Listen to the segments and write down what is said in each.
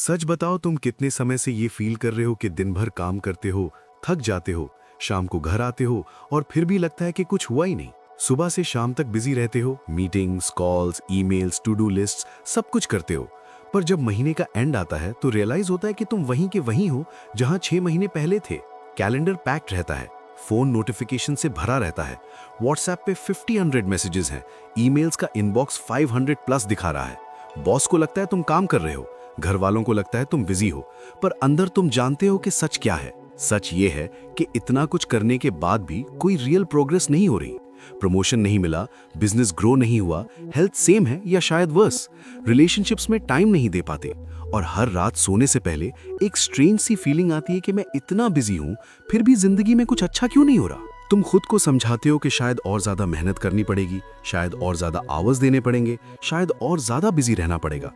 सच बताओ, तुम कितने समय से ये फील कर रहे हो कि दिन भर काम करते हो, थक जाते हो, शाम को घर आते हो और फिर भी लगता है कि कुछ हुआ ही नहीं। सुबह से शाम तक बिजी रहते हो, meetings, calls, emails, to do list, सब कुछ करते हो। पर जब महीने का एंड आता है तो रियलाइज होता है कि तुम वहीं के वहीं हो जहां 6 महीने पहले थे। कैलेंडर पैक्ड रहता है, फोन नोटिफिकेशन से भरा रहता है, व्हाट्सएप पे 50-100 मैसेजेस हैं, ईमेल्स का इनबॉक्स 500 प्लस दिखा रहा है। बॉस को लगता है तुम काम कर रहे हो, घर वालों को लगता है तुम बिजी हो, पर अंदर तुम जानते हो कि सच क्या है। सच ये है कि इतना कुछ करने के बाद भी कोई रियल प्रोग्रेस नहीं हो रही। प्रमोशन नहीं मिला, बिजनेस ग्रो नहीं हुआ, हेल्थ सेम है या शायद वर्स, रिलेशनशिप्स में टाइम नहीं दे पाते, और हर रात सोने से पहले एक स्ट्रेंज सी फीलिंग आती है कि मैं इतना बिजी हूं फिर भी जिंदगी में कुछ अच्छा क्यों नहीं हो रहा। तुम खुद को समझाते हो कि शायद और ज्यादा मेहनत करनी पड़ेगी, शायद और ज्यादा आवर्स देने पड़ेंगे, शायद और ज्यादा बिजी रहना पड़ेगा।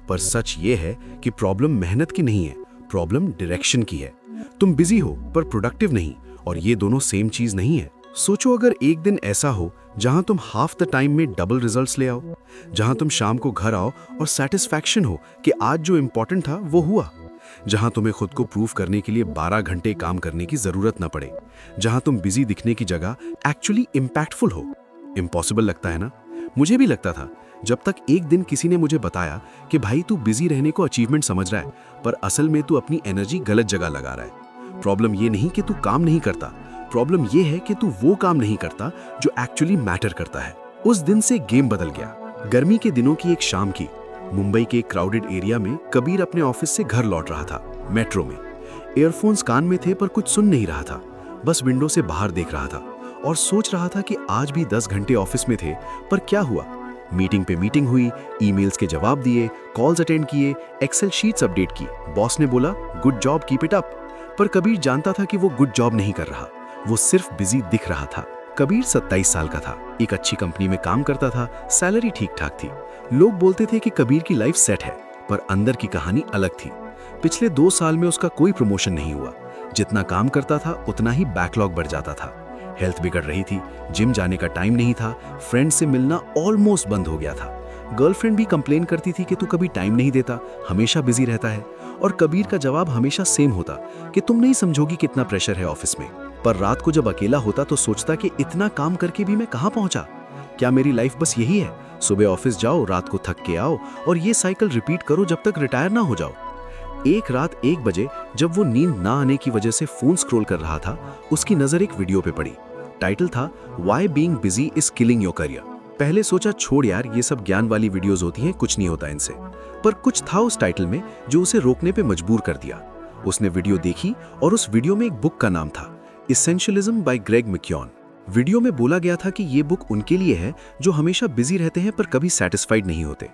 पर सच ये है कि प्रॉब्लम मेहनत की नहीं है, प्रॉब्लम डायरेक्शन की है। तुम बिजी हो पर प्रोडक्टिव नहीं, और ये दोनों सेम चीज नहीं है। सोचो, अगर एक दिन ऐसा हो जहां तुम हाफ द टाइम में डबल रिजल्ट्स ले आओ, जहां तुम शाम को घर आओ और सेटिस्फैक्शन हो कि आज जो इंपॉर्टेंट था वो हुआ, जहां तुम्हें खुद को प्रूव करने के लिए 12 घंटे काम करने की जरूरत न पड़े, जहां तुम बिजी दिखने की जगह एक्चुअली इंपैक्टफुल हो। इम्पॉसिबल लगता है ना? मुझे भी लगता था, जब तक एक दिन किसी ने मुझे बताया कि भाई तू बिजी रहने को अचीवमेंट समझ रहा है, पर असल में तू अपनी एनर्जी गलत जगह लगा रहा है। प्रॉब्लम ये नहीं कि तू काम नहीं करता, प्रॉब्लम ये है कि तू वो काम नहीं करता जो एक्चुअली मैटर करता है। उस दिन से गेम बदल गया। गर्मी के दिनों की एक शाम की, मुंबई के एक क्राउडेड एरिया में कबीर अपने ऑफिस से घर लौट रहा था, मेट्रो में। ईयरफोन्स कान में थे पर कुछ सुन नहीं रहा था, बस विंडो से बाहर देख रहा था और सोच रहा था कि आज भी 10 घंटे ऑफिस में थे, पर क्या हुआ? मीटिंग पे मीटिंग हुई, ईमेल्स के जवाब दिए, कॉल्स अटेंड किए, एक्सेल शीट्स अपडेट की, बॉस ने बोला good job, keep it up. पर कबीर जानता था कि वो गुड जॉब नहीं कर रहा, वो सिर्फ बिजी दिख रहा था। कबीर 27 साल का था, एक अच्छी कंपनी में काम करता था, सैलरी ठीक ठाक थी। लोग बोलते थे कि कबीर की लाइफ सेट है, पर अंदर की कहानी अलग थी। पिछले 2 साल में उसका कोई प्रमोशन नहीं हुआ, जितना काम करता था उतना ही बैकलॉग बढ़ जाता था। हेल्थ बिगड़ रही थी, जिम जाने का टाइम नहीं था, फ्रेंड से मिलना ऑलमोस्ट बंद हो गया था। गर्लफ्रेंड भी कंप्लेन करती थी कि तू कभी टाइम नहीं देता, हमेशा बिजी रहता है, और कबीर का जवाब हमेशा सेम होता कि तुम नहीं समझोगी कितना प्रेशर है ऑफिस में। पर रात को जब अकेला होता तो सोचता कि इतना काम करके भी मैं कहां पहुंचा? क्या मेरी लाइफ बस यही है? सुबह ऑफिस जाओ, रात को थक के आओ, और ये साइकिल रिपीट करो जब तक रिटायर ना हो जाओ। एक रात 1 बजे जब वो नींद ना आने की वजह से फोन स्क्रॉल कर रहा था, उसकी नजर एक वीडियो पे पड़ी। टाइटल था why being busy is killing your career. पहले सोचा छोड़ यार, ये सब ज्ञान वाली वीडियोस होती हैं, कुछ नहीं होता इनसे। पर कुछ था उस टाइटल में जो उसे रोकने पे मजबूर कर दिया। उसने वीडियो देखी और उस वीडियो में एक बुक का नाम था एसेंशियलिज्म बाय ग्रेग मैक्यून। वीडियो में बोला गया था कि ये बुक उनके लिए है जो हमेशा बिजी रहते हैं पर कभी सेटिस्फाइड नहीं होते।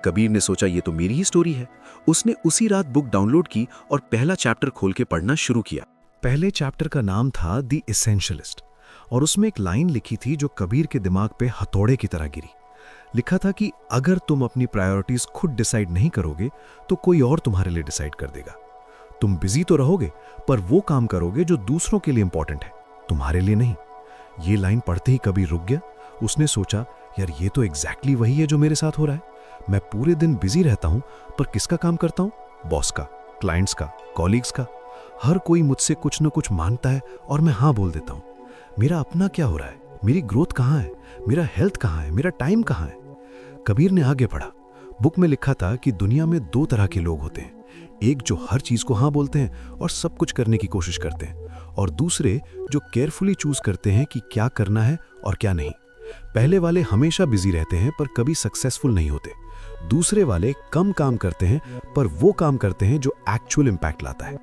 कबीर ने सोचा ये तो मेरी ही स्टोरी है। उसने उसी रात बुक डाउनलोड की और पहला चैप्टर खोल के पढ़ना शुरू किया। पहले चैप्टर का नाम था द एसेंशियलिस्ट, और उसमें एक लाइन लिखी थी जो कबीर के दिमाग पे हथौड़े की तरह गिरी। लिखा था कि अगर तुम अपनी प्रायोरिटीज खुद डिसाइड नहीं करोगे तो कोई और तुम्हारे लिए डिसाइड कर देगा। तुम बिजी तो रहोगे पर वो काम करोगे जो दूसरों के लिए इंपॉर्टेंट है, तुम्हारे लिए नहीं। ये लाइन पढ़ते ही कबीर रुक गया। उसने सोचा यार ये तो एग्जैक्टली वही है जो मेरे साथ हो रहा है। मैं पूरे दिन बिजी रहता हूं पर किसका काम करता हूं? बॉस का, क्लाइंट्स का, कॉलीग्स का। हर कोई मुझसे कुछ न कुछ मांगता है और मैं हाँ बोल देता हूं। मेरा अपना क्या हो रहा है? मेरी ग्रोथ कहाँ है? मेरा हेल्थ कहाँ है? मेरा टाइम कहाँ है? कबीर ने आगे पढ़ा। बुक में लिखा था कि दुनिया में 2 तरह के लोग होते हैं, एक जो हर चीज को हाँ बोलते हैं और सब कुछ करने की कोशिश करते हैं, और दूसरे जो केयरफुली चूज करते हैं कि क्या करना है और क्या नहीं। पहले वाले हमेशा बिजी रहते हैं पर कभी सक्सेसफुल नहीं होते। दूसरे वाले कम काम करते हैं पर वो काम करते हैं जो एक्चुअल इंपैक्ट लाता है।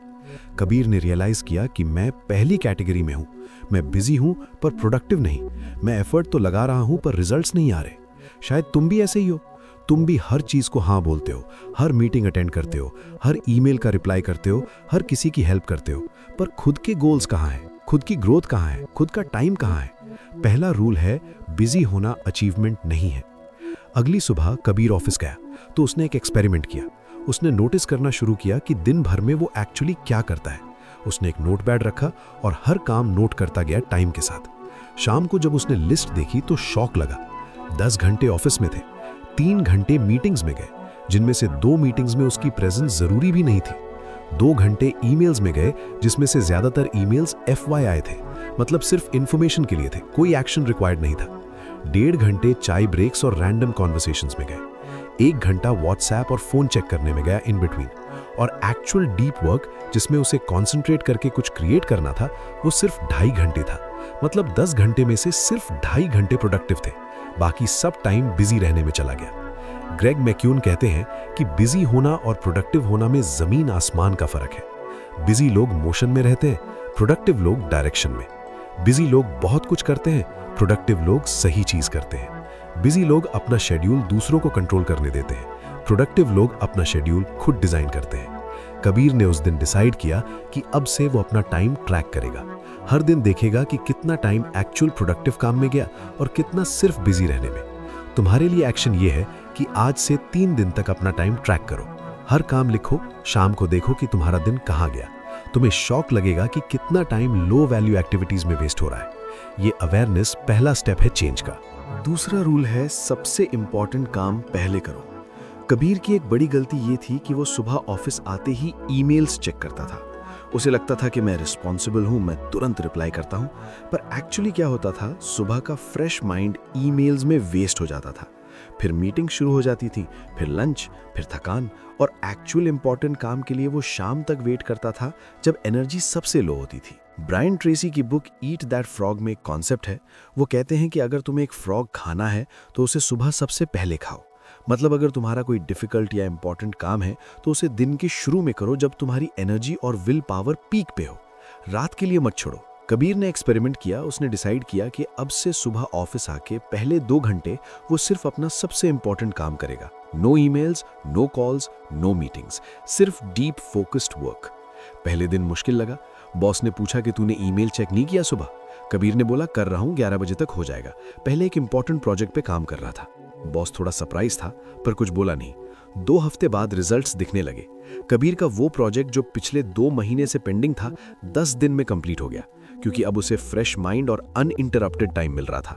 कबीर ने रियलाइज किया कि मैं पहली कैटेगरी में हूं। मैं बिजी हूं पर प्रोडक्टिव नहीं। मैं एफर्ट तो लगा रहा हूं पर रिजल्ट्स नहीं आ रहे। शायद तुम भी ऐसे ही हो। तुम भी हर चीज को हाँ बोलते हो, हर मीटिंग अटेंड करते हो, हर ईमेल का रिप्लाई करते हो, हर किसी की हेल्प करते हो, पर खुद के गोल्स कहाँ हैं? खुद की ग्रोथ कहाँ है? खुद का टाइम कहाँ है? पहला रूल है बिजी होना अचीवमेंट नहीं है। अगली सुबह कबीर ऑफिस गया तो उसने एक एक्सपेरिमेंट किया। उसने नोटिस करना शुरू किया कि दिन भर में वो एक्चुअली क्या करता है। उसने एक नोटपैड रखा और हर काम नोट करता गया टाइम के साथ। शाम को जब उसने लिस्ट देखी तो शॉक लगा। 10 घंटे ऑफिस में थे, 3 घंटे मीटिंग्स में गए, जिनमें से 2 मीटिंग्स में उसकी प्रेजेंस जरूरी भी नहीं थी। 2 घंटे ईमेल्स में गए, जिसमें से ज्यादातर ईमेल्स FYI थे, मतलब सिर्फ इंफॉर्मेशन के लिए थे, कोई एक्शन रिक्वायर्ड नहीं था। 1.5 घंटे चाय ब्रेक्स और रैंडम कॉन्वर्सेशंस में गए। 1 घंटा व्हाट्सएप और फोन चेक करने में गया इन बिटवीन। और एक्चुअल डीप वर्क, जिसमें उसे कॉन्सेंट्रेट करके कुछ क्रिएट करना था, वो सिर्फ 2.5 घंटे था। मतलब 10 घंटे में से सिर्फ 2.5 घंटे प्रोडक्टिव थे, बाकी सब टाइम बिजी रहने में चला गया। ग्रेग मैक्यून कहते हैं कि बिजी होना और प्रोडक्टिव होना में जमीन आसमान का फर्क है। बिजी लोग मोशन में रहते हैं, प्रोडक्टिव लोग डायरेक्शन में। बिजी लोग बहुत कुछ करते हैं, प्रोडक्टिव लोग सही चीज करते हैं। बिजी लोग अपना शेड्यूल दूसरों को कंट्रोल करने देते हैं, प्रोडक्टिव लोग अपना शेड्यूल खुद डिजाइन करते हैं। कबीर ने उस दिन डिसाइड किया कि अब से वो अपना टाइम ट्रैक करेगा। हर दिन देखेगा कि कितना टाइम एक्चुअल प्रोडक्टिव काम में गया और कितना सिर्फ बिजी रहने में। तुम्हारे लिए एक्शन ये है कि आज से 3 दिन तक अपना टाइम ट्रैक करो। हर काम लिखो, शाम को देखो कि तुम्हारा दिन कहाँ गया। तुम्हें शॉक लगेगा कि कितना टाइम लो वैल्यू एक्टिविटीज में वेस्ट हो रहा है। ये अवेयरनेस पहला स्टेप है चेंज का। दूसरा रूल है सबसे इंपॉर्टेंट काम पहले करो। कबीर की एक बड़ी गलती ये थी कि वो सुबह ऑफिस आते ही ईमेल्स चेक करता था। उसे लगता था कि मैं रिस्पॉन्सिबल हूं, मैं तुरंत रिप्लाई करता हूं, पर एक्चुअली क्या होता था, सुबह का फ्रेश माइंड ईमेल्स में वेस्ट हो जाता था। फिर मीटिंग शुरू हो जाती थी, फिर लंच, फिर थकान, और एक्चुअल इंपॉर्टेंट काम के लिए वो शाम तक वेट करता था जब एनर्जी सबसे लो होती थी। ब्रायन ट्रेसी की बुक ईट दैट फ्रॉग में एक कॉन्सेप्ट है। वो कहते हैं कि अगर तुम्हें एक फ्रॉग खाना है तो उसे सुबह सबसे पहले खाओ। मतलब अगर तुम्हारा कोई डिफिकल्ट या इंपॉर्टेंट काम है तो उसे दिन के शुरू में करो, जब तुम्हारी एनर्जी और विल पावर पीक पे हो। रात के लिए मत छोड़ो। कबीर ने एक्सपेरिमेंट किया। उसने डिसाइड किया कि अब से सुबह ऑफिस आके पहले 2 घंटे वो सिर्फ अपना सबसे इंपॉर्टेंट काम करेगा। No emails, no calls, no meetings, सिर्फ डीप फोकस्ड वर्क। पहले दिन मुश्किल लगा। बॉस ने पूछा कि तूने ईमेल चेक नहीं किया सुबह? कबीर ने बोला कर रहा हूं, 11 बजे तक हो जाएगा। पहले एक इंपॉर्टेंट प्रोजेक्ट पे काम कर रहा था। बॉस थोड़ा सरप्राइज था पर कुछ बोला नहीं। 2 हफ्ते बाद रिजल्ट्स दिखने लगे। कबीर का वो प्रोजेक्ट जो पिछले 2 महीने से पेंडिंग था, 10 दिन में कंप्लीट हो गया, क्योंकि अब उसे फ्रेश माइंड और अनइंटरप्टेड टाइम मिल रहा था।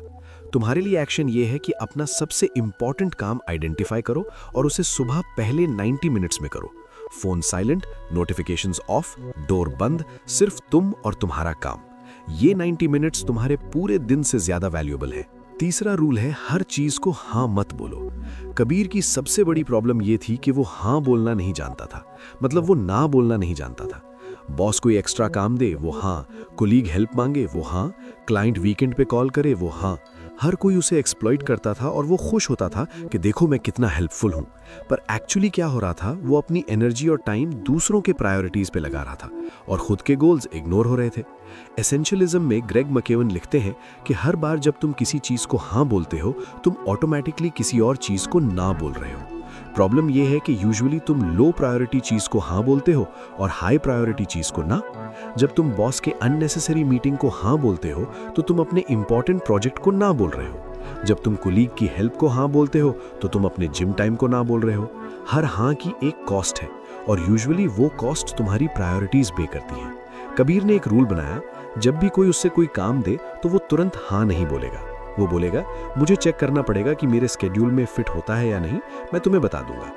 तुम्हारे लिए एक्शन ये है कि अपना सबसे इंपॉर्टेंट काम आइडेंटिफाई करो और उसे सुबह पहले 90 मिनट्स में करो। Phone silent, notifications of, door बंद, सिर्फ तुम और तुम्हारा काम। ये 90 मिनट्स तुम्हारे पूरे दिन से ज्यादा वैल्यूएबल है। तीसरा रूल है हर चीज को हाँ मत बोलो। कबीर की सबसे बड़ी प्रॉब्लम ये थी कि वो हाँ बोलना नहीं जानता था। मतलब वो ना बोलना नहीं जानता था। बॉस कोई एक्स्ट्रा काम दे वो हाँ, कोलीग हेल्प मांगे वो हाँ, क्लाइंट वीकेंड पे कॉल करे वो हाँ। हर कोई उसे एक्सप्लॉइट करता था और वो खुश होता था कि देखो मैं कितना हेल्पफुल हूं। पर एक्चुअली क्या हो रहा था, वो अपनी एनर्जी और टाइम दूसरों के प्रायोरिटीज पे लगा रहा था और खुद के गोल्स इग्नोर हो रहे थे। एसेंशियलिज्म में ग्रेग मैकेवन लिखते हैं कि हर बार जब तुम किसी चीज को हाँ बोलते हो, तुम ऑटोमेटिकली किसी और चीज को ना बोल रहे हो। प्रॉब्लम यह है कि यूजुअली तुम लो प्रायोरिटी चीज को हाँ बोलते हो और हाई प्रायोरिटी चीज को ना। जब तुम बॉस के अननेसेसरी मीटिंग को हाँ बोलते हो तो तुम अपने इंपॉर्टेंट प्रोजेक्ट को ना बोल रहे हो। जब तुम कुलीग की हेल्प को हाँ बोलते हो तो तुम अपने जिम टाइम को ना बोल रहे हो। हर हाँ की एक कॉस्ट है और यूजुअली वो कॉस्ट तुम्हारी प्रायोरिटीज पे करती है। कबीर ने एक रूल बनाया, जब भी कोई उससे कोई काम दे तो वो तुरंत हाँ नहीं बोलेगा। वो बोलेगा मुझे चेक करना पड़ेगा कि मेरे स्केड्यूल में फिट होता है या नहीं, मैं तुम्हें बता दूंगा।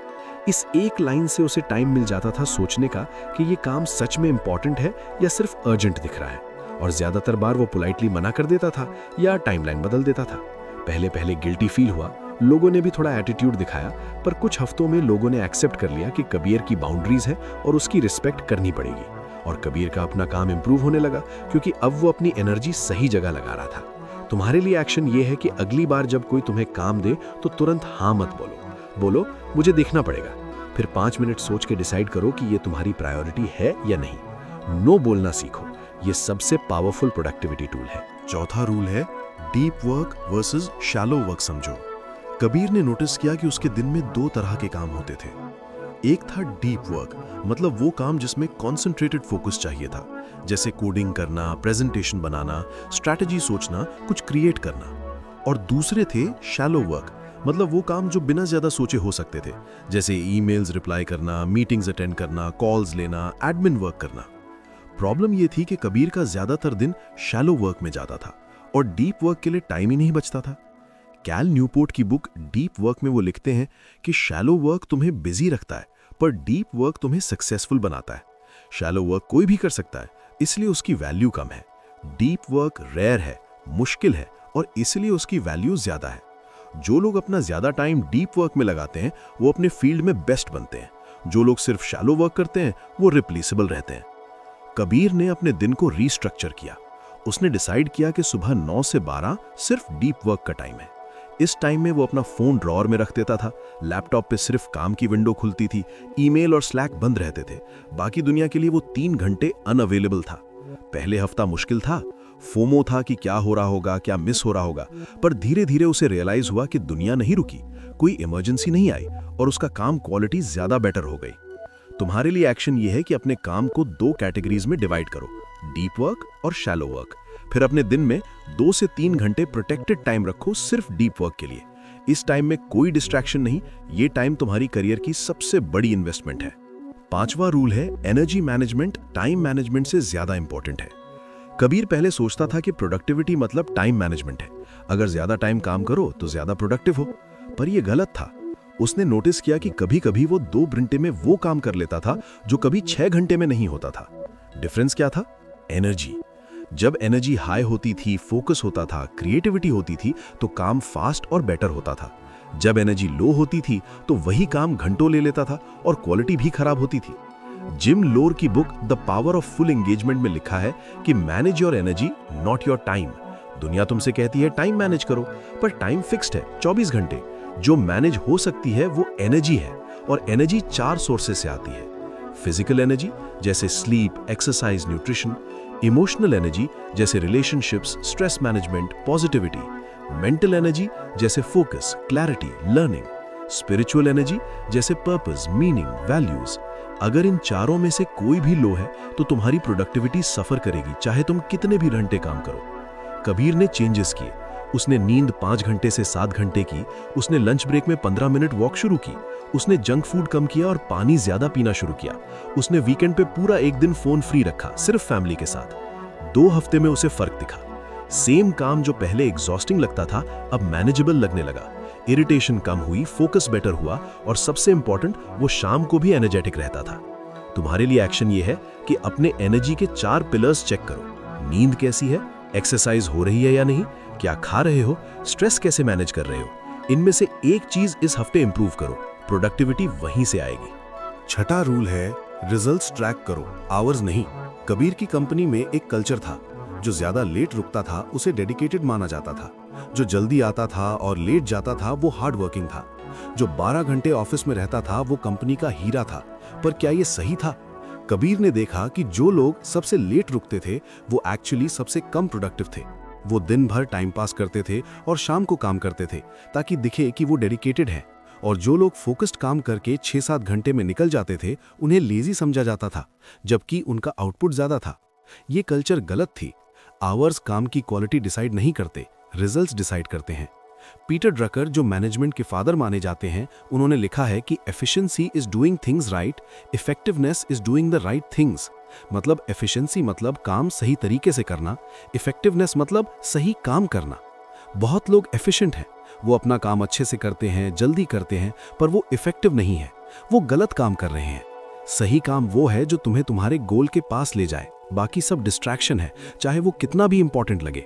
इस एक लाइन से उसे टाइम मिल जाता था सोचने का कि ये काम सच में इंपॉर्टेंट है या सिर्फ अर्जेंट दिख रहा है, और ज्यादातर बार वो पोलाइटली मना कर देता था या टाइमलाइन बदल देता था। पहले पहले गिल्टी फील हुआ, लोगों ने भी थोड़ा एटीट्यूड दिखाया, पर कुछ हफ्तों में लोगों ने एक्सेप्ट कर लिया कि कबीर की बाउंड्रीज है और उसकी रिस्पेक्ट करनी पड़ेगी। और कबीर का अपना काम इंप्रूव होने लगा क्योंकि अब वो अपनी एनर्जी सही जगह लगा रहा था। तुम्हारे लिए एक्शन ये है कि अगली बार जब कोई तुम्हें काम दे तो तुरंत हाँ मत बोलो। बोलो मुझे देखना पड़ेगा। फिर 5 मिनट सोच के डिसाइड करो कि ये तुम्हारी प्रायोरिटी है या नहीं। नो बोलना सीखो, ये सबसे पावरफुल प्रोडक्टिविटी टूल है। चौथा रूल है deep work versus shallow work समझो। कबीर ने नोटिस किया कि उसके दिन में 2 तरह के काम होते थे। एक था डीप वर्क, मतलब वो काम जिसमें कॉन्सेंट्रेटेड फोकस चाहिए था, जैसे कोडिंग करना, प्रेजेंटेशन बनाना, स्ट्रैटेजी सोचना, कुछ क्रिएट करना। और दूसरे थे शैलो वर्क, मतलब वो काम जो बिना ज्यादा सोचे हो सकते थे, जैसे ईमेल्स रिप्लाई करना, मीटिंग्स अटेंड करना, कॉल्स लेना, एडमिन वर्क करना। प्रॉब्लम ये थी कि कबीर का ज्यादातर दिन शैलो वर्क में जाता था और डीप वर्क के लिए टाइम ही नहीं बचता था। कैल न्यूपोर्ट की बुक डीप वर्क में वो लिखते हैं कि शैलो वर्क तुम्हें बिजी रखता है पर डीप वर्क तुम्हें सक्सेसफुल बनाता है। शैलो वर्क कोई भी कर सकता है, इसलिए उसकी वैल्यू कम है। डीप वर्क रेयर है, मुश्किल है और इसलिए उसकी वैल्यू ज्यादा है। जो लोग अपना ज्यादा टाइम डीप वर्क में लगाते हैं वो अपने फील्ड में बेस्ट बनते हैं। जो लोग सिर्फ शैलो वर्क करते हैं वो रिप्लेसेबल रहते हैं। कबीर ने अपने दिन को रीस्ट्रक्चर किया। उसने डिसाइड किया कि सुबह 9 से 12 सिर्फ डीप वर्क का टाइम है। इस टाइम में वो अपना फोन ड्रॉअर में रख देता था, लैपटॉप पे सिर्फ काम की विंडो खुलती थी, ईमेल और स्लैक बंद रहते थे। बाकी दुनिया के लिए वो 3 घंटे अनअवेलेबल था। पहले हफ्ता मुश्किल था, फोमो था कि क्या हो रहा होगा, क्या मिस हो रहा होगा, पर धीरे धीरे उसे रियलाइज हुआ कि दुनिया नहीं रुकी, कोई इमरजेंसी नहीं आई और उसका काम क्वालिटी ज्यादा बेटर हो गई। तुम्हारे लिए एक्शन ये है कि अपने काम को 2 कैटेगरीज में डिवाइड करो, डीप वर्क और शैलो वर्क। फिर अपने दिन में 2 से 3 घंटे प्रोटेक्टेड टाइम रखो सिर्फ डीप वर्क के लिए। इस टाइम में कोई डिस्ट्रैक्शन नहीं, ये टाइम तुम्हारी करियर की सबसे बड़ी इन्वेस्टमेंट है। 5वां रूल है एनर्जी मैनेजमेंट टाइम मैनेजमेंट से ज्यादा इंपॉर्टेंट है। कबीर पहले सोचता था कि प्रोडक्टिविटी मतलब टाइम मैनेजमेंट है, अगर ज्यादा टाइम काम करो तो ज्यादा प्रोडक्टिव हो, पर यह गलत था। उसने नोटिस किया कि कभी कभी वो 2 घंटे में वो काम कर लेता था जो कभी 6 घंटे में नहीं होता था। डिफरेंस क्या था? एनर्जी। जब एनर्जी हाई होती थी, फोकस होता था, क्रिएटिविटी होती थी तो काम फास्ट और बेटर होता था। जब एनर्जी लो होती थी तो वही काम घंटों ले लेता था और क्वालिटी भी खराब होती थी। जिम लोर की book the power of full engagement में लिखा है कि manage your energy not your time. दुनिया तुमसे कहती है टाइम मैनेज करो, पर टाइम फिक्स्ड है 24 घंटे। जो मैनेज हो सकती है वो एनर्जी है और एनर्जी 4 सोर्सेस से आती है। फिजिकल एनर्जी जैसे sleep, exercise, nutrition. Emotional energy जैसे relationships, stress management, positivity. Mental energy जैसे focus, clarity, learning. Spiritual energy जैसे पर्पस, मीनिंग, वैल्यूज। अगर इन चारों में से कोई भी लो है तो तुम्हारी प्रोडक्टिविटी सफर करेगी, चाहे तुम कितने भी घंटे काम करो। कबीर ने चेंजेस किए। उसने नींद 5 घंटे से 7 घंटे की, उसने लंच ब्रेक में 15 मिनट वॉक शुरू की, उसने जंक फूड कम किया और पानी ज्यादा पीना शुरू किया। उसने वीकेंड पे पूरा एक दिन फोन फ्री रखा, सिर्फ फैमिली के साथ। 2 हफ्ते में उसे फर्क दिखा। सेम काम जो पहले एग्जॉस्टिंग लगता था अब मैनेजेबल लगने लगा। इरिटेशन कम हुई, फोकस बेटर हुआ और सबसे इंपॉर्टेंट वो शाम को भी एनर्जेटिक रहता था। तुम्हारे लिए एक्शन ये है कि अपने एनर्जी के 4 पिलर्स चेक करो। नींद कैसी है, एक्सरसाइज हो रही है या नहीं, क्या खा रहे हो, स्ट्रेस कैसे मैनेज कर रहे हो। इनमें से एक चीज इस हफ्ते इंप्रूव करो, प्रोडक्टिविटी वहीं से आएगी। 6वां रूल है रिजल्ट्स ट्रैक करो, आवर्स नहीं। कबीर की कंपनी में एक कल्चर था, जो ज्यादा लेट रुकता था उसे डेडिकेटेड माना जाता था, जो जल्दी आता था और लेट जाता था वो हार्ड वर्किंग था, जो 12 घंटे ऑफिस में रहता था वो कंपनी का हीरा था। पर क्या ये सही था? कबीर ने देखा कि जो लोग सबसे लेट रुकते थे वो एक्चुअली सबसे कम प्रोडक्टिव थे। वो दिन भर टाइम पास करते थे और शाम को काम करते थे ताकि दिखे कि वो डेडिकेटेड हैं। और जो लोग फोकस्ड काम करके 6-7 घंटे में निकल जाते थे उन्हें लेजी समझा जाता था, जबकि उनका आउटपुट ज्यादा था। ये कल्चर गलत थी। आवर्स काम की क्वालिटी डिसाइड नहीं करते, रिजल्ट्स डिसाइड करते हैं। पीटर ड्रकर, जो मैनेजमेंट के फादर माने जाते हैं, उन्होंने लिखा है कि efficiency is doing things right, effectiveness is doing the right things. मतलब एफिशिएंसी मतलब काम सही तरीके से करना, इफेक्टिवनेस मतलब सही काम करना। बहुत लोग एफिशिएंट हैं, वो अपना काम अच्छे से करते हैं, जल्दी करते हैं, पर वो इफेक्टिव नहीं है, वो गलत काम कर रहे हैं। सही काम वो है जो तुम्हें तुम्हारे गोल के पास ले जाए, बाकी सब डिस्ट्रैक्शन है, चाहे वो कितना भी इंपॉर्टेंट लगे।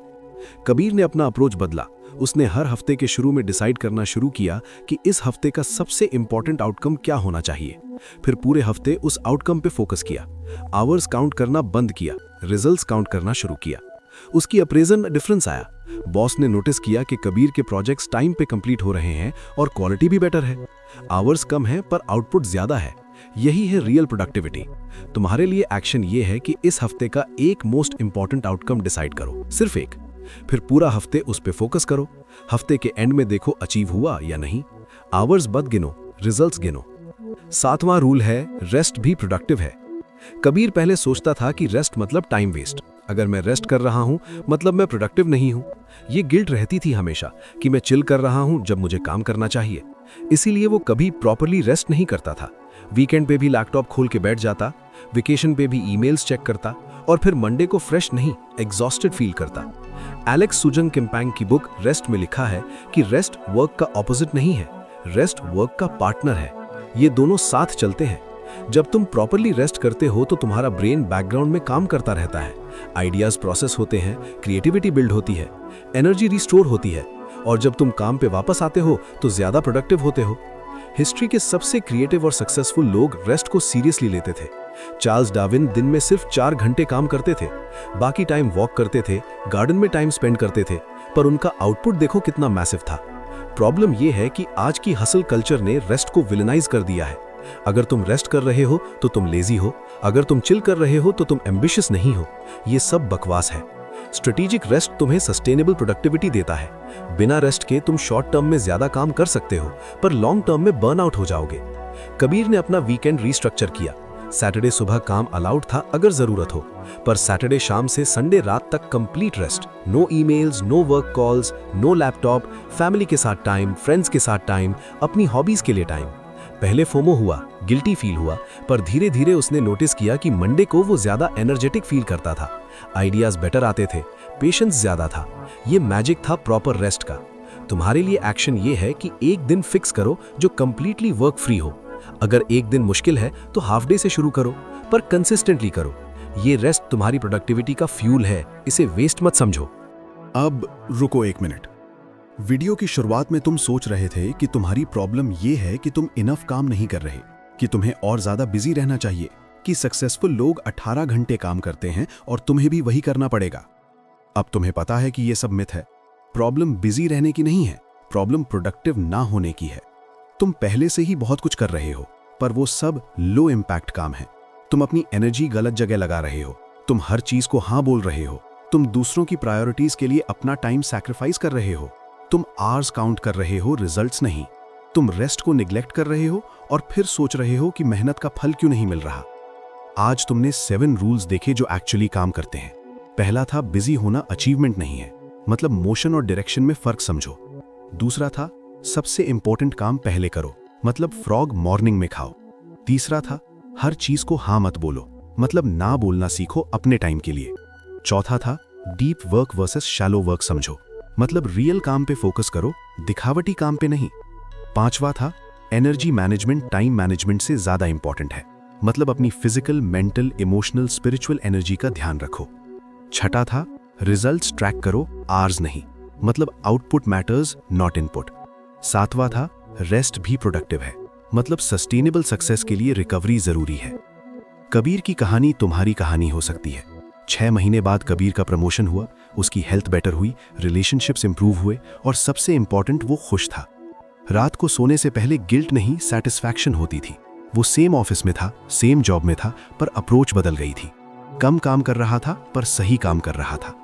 कबीर ने अपना अप्रोच बदला। उसने हर हफ्ते के शुरू में डिसाइड करना शुरू किया कि इस हफ्ते का सबसे इंपॉर्टेंट आउटकम क्या होना चाहिए। फिर पूरे हफ्ते उस आउटकम पे फोकस किया। आवर्स काउंट करना बंद किया, रिजल्ट्स काउंट करना शुरू किया। उसकी अप्रेजल डिफरेंस आया। बॉस ने नोटिस किया कि कबीर के प्रोजेक्ट्स टाइम पे कंप्लीट हो रहे हैं और क्वालिटी भी बेटर है। आवर्स कम है पर आउटपुट ज्यादा है। यही है रियल प्रोडक्टिविटी। तुम्हारे लिए एक्शन ये है कि इस हफ्ते का एक मोस्ट इंपॉर्टेंट आउटकम डिसाइड करो, सिर्फ एक। फिर पूरा हफ्ते उस पे फोकस करो। हफ्ते के एंड में देखो अचीव हुआ या नहीं। आवर्स बद गिनो, रिजल्ट्स गिनो। 7वां रूल है रेस्ट भी प्रोडक्टिव है। कबीर पहले सोचता था कि रेस्ट मतलब टाइम वेस्ट। अगर मैं रेस्ट कर रहा हूं मतलब मैं प्रोडक्टिव नहीं हूं। ये गिल्ट रहती थी हमेशा कि मैं चिल कर रहा हूं जब मुझे काम करना चाहिए। इसीलिए वो कभी प्रॉपरली रेस्ट नहीं करता था। वीकेंड पे भी लैपटॉप खोल के बैठ जाता, वेकेशन पे भी ईमेल्स चेक करता और फिर मंडे को फ्रेश नहीं, एग्जॉस्टेड फील करता। एलेक्स सुजंग किम्पैंग की बुक रेस्ट में लिखा है कि रेस्ट वर्क का ऑपोजिट नहीं है, रेस्ट वर्क का पार्टनर है। ये दोनों साथ चलते हैं। जब तुम प्रॉपरली रेस्ट करते हो तो तुम्हारा ब्रेन बैकग्राउंड में काम करता रहता है, आइडियाज प्रोसेस होते हैं, क्रिएटिविटी बिल्ड होती है, एनर्जी रिस्टोर होती है, और जब तुम काम पे वापस आते हो तो ज्यादा प्रोडक्टिव होते हो। हिस्ट्री के सबसे क्रिएटिव और सक्सेसफुल लोग रेस्ट को सीरियसली लेते थे। चार्ल्स डार्विन दिन में सिर्फ 4 घंटे काम करते थे, बाकी टाइम वॉक करते थे, गार्डन में टाइम स्पेंड करते थे, पर उनका आउटपुट देखो कितना मैसिव था। प्रॉब्लम यह है कि आज की हसल कल्चर ने रेस्ट को विलेनाइज कर दिया है। अगर तुम रेस्ट कर रहे हो तो तुम लेजी हो, अगर तुम चिल कर रहे हो तो तुम एम्बिशियस नहीं हो। ये सब बकवास है। स्ट्रेटेजिक रेस्ट तुम्हें सस्टेनेबल प्रोडक्टिविटी देता है। बिना रेस्ट के तुम शॉर्ट टर्म में ज्यादा काम कर सकते हो, पर लॉन्ग टर्म में बर्न आउट हो जाओगे। कबीर ने अपना वीकेंड रीस्ट्रक्चर किया। सैटरडे सुबह काम अलाउड था अगर जरूरत हो, पर सैटरडे शाम से संडे रात तक complete rest. No emails, no work calls, no laptop, family के साथ टाइम, फ्रेंड्स के साथ टाइम, अपनी हॉबीज के लिए टाइम। पहले फोमो हुआ, गिल्टी फील हुआ, पर धीरे धीरे उसने नोटिस किया कि मंडे को वो ज्यादा एनर्जेटिक फील करता था, आइडियाज बेटर आते थे, पेशेंस ज्यादा था। ये मैजिक था प्रॉपर रेस्ट का। तुम्हारे लिए एक्शन ये है कि एक दिन फिक्स करो जो कंप्लीटली वर्क फ्री हो। अगर एक दिन मुश्किल है तो हाफ डे से शुरू करो, पर कंसिस्टेंटली करो। ये रेस्ट तुम्हारी प्रोडक्टिविटी का फ्यूल है, इसे वेस्ट मत समझो। अब रुको एक मिनट। वीडियो की शुरुआत में तुम सोच रहे थे कि तुम्हारी प्रॉब्लम ये है कि तुम इनफ काम नहीं कर रहे, कि तुम्हें और ज्यादा बिजी रहना चाहिए, कि सक्सेसफुल लोग 18 घंटे काम करते हैं और तुम्हें भी वही करना पड़ेगा। अब तुम्हें पता है कि यह सब मिथ है। प्रॉब्लम बिजी रहने की नहीं है, प्रॉब्लम प्रोडक्टिव ना होने की है। तुम पहले से ही बहुत कुछ कर रहे हो, पर वो सब लो इम्पैक्ट काम है। तुम अपनी एनर्जी गलत जगह लगा रहे हो, तुम हर चीज को हाँ बोल रहे हो, तुम दूसरों की प्रायोरिटीज के लिए अपना टाइम सैक्रिफाइस कर रहे हो, तुम आवर्स काउंट कर रहे हो, रिजल्ट्स नहीं। तुम रेस्ट को निग्लेक्ट कर रहे हो और फिर सोच रहे हो कि मेहनत का फल क्यों नहीं मिल रहा। आज तुमने 7 रूल्स देखे जो एक्चुअली काम करते हैं। पहला था बिजी होना अचीवमेंट नहीं है, मतलब मोशन और डायरेक्शन में फर्क समझो। दूसरा था सबसे इंपॉर्टेंट काम पहले करो, मतलब फ्रॉग मॉर्निंग में खाओ। तीसरा था हर चीज को हाँ मत बोलो, मतलब ना बोलना सीखो अपने टाइम के लिए। चौथा था deep work versus shallow work समझो, मतलब रियल काम पे फोकस करो, दिखावटी काम पे नहीं। पांचवा था एनर्जी मैनेजमेंट टाइम मैनेजमेंट से ज्यादा इंपॉर्टेंट है, मतलब अपनी physical, mental, emotional, spiritual energy का ध्यान रखो। छठा था रिजल्ट्स ट्रैक करो, आवर्स नहीं, मतलब आउटपुट मैटर्स नॉट इनपुट। सातवां था रेस्ट भी प्रोडक्टिव है, मतलब सस्टेनेबल सक्सेस के लिए रिकवरी जरूरी है। कबीर की कहानी तुम्हारी कहानी हो सकती है। 6 महीने बाद कबीर का प्रमोशन हुआ, उसकी हेल्थ बेटर हुई, रिलेशनशिप्स इंप्रूव हुए और सबसे इंपॉर्टेंट वो खुश था। रात को सोने से पहले गिल्ट नहीं, सैटिस्फैक्शन होती थी। वो सेम ऑफिस में था, सेम जॉब में था, पर अप्रोच बदल गई थी। कम काम कर रहा था पर सही काम कर रहा था।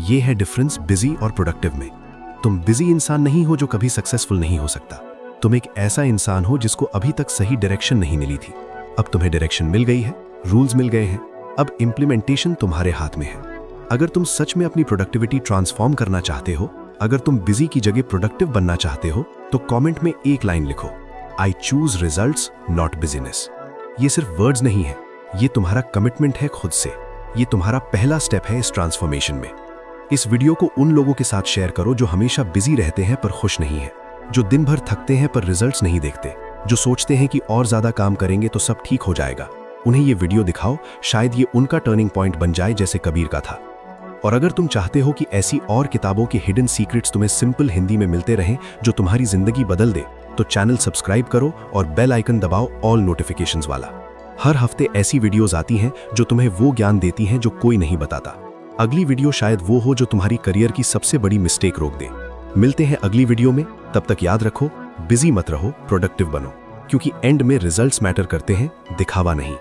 ये है डिफरेंस बिजी और प्रोडक्टिव में। तुम बिजी इंसान नहीं हो जो कभी सक्सेसफुल नहीं हो सकता। तुम एक ऐसा इंसान हो जिसको अभी तक सही डायरेक्शन नहीं मिली थी। अब तुम्हें डायरेक्शन मिल गई है, रूल्स मिल गए हैं, अब इम्प्लीमेंटेशन तुम्हारे हाथ में है। अगर तुम सच में अपनी प्रोडक्टिविटी ट्रांसफॉर्म करना चाहते हो, अगर तुम बिजी की जगह प्रोडक्टिव बनना चाहते हो, तो कमेंट में एक लाइन लिखो, I choose results not business. ये सिर्फ वर्ड्स नहीं है, ये तुम्हारा कमिटमेंट है खुद से। ये तुम्हारा पहला स्टेप है इस ट्रांसफॉर्मेशन में। इस वीडियो को उन लोगों के साथ शेयर करो जो हमेशा बिजी रहते हैं पर खुश नहीं है, जो दिन भर थकते हैं पर रिजल्ट्स नहीं देखते, जो सोचते हैं कि और ज्यादा काम करेंगे तो सब ठीक हो जाएगा। उन्हें ये वीडियो दिखाओ, शायद ये उनका टर्निंग पॉइंट बन जाए जैसे कबीर का था। और अगर तुम चाहते हो कि ऐसी और किताबों के हिडन सीक्रेट्स तुम्हें सिंपल हिंदी में मिलते रहें जो तुम्हारी जिंदगी बदल दे, तो चैनल सब्सक्राइब करो और बेल आइकन दबाओ ऑल नोटिफिकेशंस वाला। हर हफ्ते ऐसी वीडियोस आती हैं जो तुम्हें वो ज्ञान देती हैं जो कोई नहीं बताता। अगली वीडियो शायद वो हो जो तुम्हारी करियर की सबसे बड़ी मिस्टेक रोक दे। मिलते हैं अगली वीडियो में, तब तक याद रखो, बिजी मत रहो, प्रोडक्टिव बनो, क्योंकि एंड में रिजल्ट्स मैटर करते हैं, दिखावा नहीं।